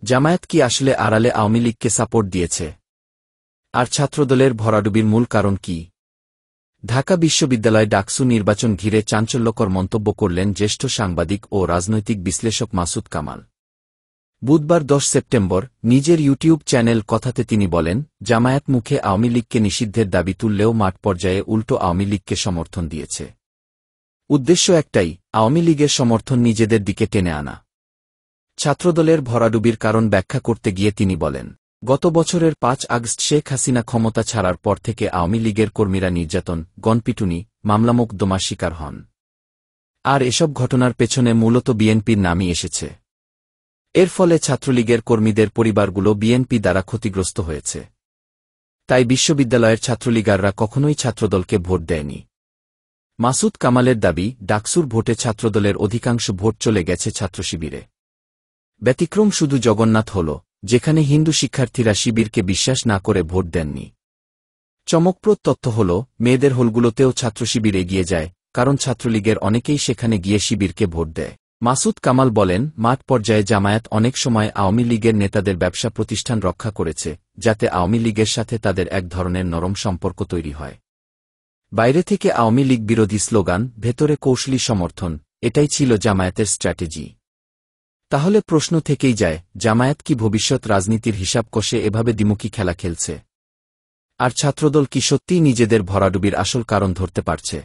জামায়াত কি আসলে আড়ালে আওয়ামী লীগকে সাপোর্ট দিয়েছে? আর ছাত্রদলের ভরাডুবির মূল কারণ কি? ঢাকা বিশ্ববিদ্যালয় ডাকসু নির্বাচন ঘিরে চাঞ্চল্যকর মন্তব্য করলেন জ্যেষ্ঠ সাংবাদিক ও রাজনৈতিক বিশ্লেষক মাসুদ কামাল। বুধবার 10 সেপ্টেম্বর নিজের ইউটিউব চ্যানেল কথাতে তিনি বলেন, জামায়াত মুখে আওয়ামী লীগকে নিষিদ্ধের দাবি তুললেও মাঠ পর্যায়ে উল্টো আওয়ামী লীগকে সমর্থন দিয়েছে। উদ্দেশ্য একটাই, আওয়ামী লীগের সমর্থন নিজেদের দিকে টেনে আনা। ছাত্রদলের ভরাডুবির কারণ ব্যাখ্যা করতে গিয়ে তিনি বলেন, গত বছরের 5 আগস্ট শেখ হাসিনা ক্ষমতা ছাড়ার পর থেকে আওয়ামী লীগের কর্মীরা নির্যাতন, গণপিটুনি, মামলামোকদ্দমার শিকার হন। আর এসব ঘটনার পেছনে মূলত বিএনপির নামই এসেছে। এর ফলে ছাত্রলীগের কর্মীদের পরিবারগুলো বিএনপি দ্বারা ক্ষতিগ্রস্ত হয়েছে। তাই বিশ্ববিদ্যালয়ের ছাত্রলীগাররা কখনোই ছাত্রদলকে ভোট দেয়নি। মাসুদ কামালের দাবি, ডাকসুর ভোটে ছাত্রদলের অধিকাংশ ভোট চলে গেছে ছাত্রশিবিরে। ব্যতিক্রম শুধু জগন্নাথ হল, যেখানে হিন্দু শিক্ষার্থীরা শিবিরকে বিশ্বাস না করে ভোট দেননি। চমকপ্রদ তথ্য হল, মেয়েদের হলগুলোতেও ছাত্রশিবির এগিয়ে যায়, কারণ ছাত্রলীগের অনেকেই সেখানে গিয়ে শিবিরকে ভোট দেয়। মাসুদ কামাল বলেন, মাঠ পর্যায়ে জামায়াত অনেক সময় আওয়ামী লীগের নেতাদের ব্যবসা প্রতিষ্ঠান রক্ষা করেছে, যাতে আওয়ামী লীগের সাথে তাদের এক ধরনের নরম সম্পর্ক তৈরি হয়। বাইরে থেকে আওয়ামী লীগ বিরোধী স্লোগান, ভেতরে কৌশলী সমর্থন, এটাই ছিল জামায়াতের স্ট্র্যাটেজি। তাহলে প্রশ্ন থেকেই যায়, জামায়াত কি ভবিষ্যৎ রাজনীতির হিসাব কষে এভাবে দ্বিমুখী খেলা খেলছে? আর ছাত্রদল কি সত্যিই নিজেদের ভরাডুবির আসল কারণ ধরতে পারছে?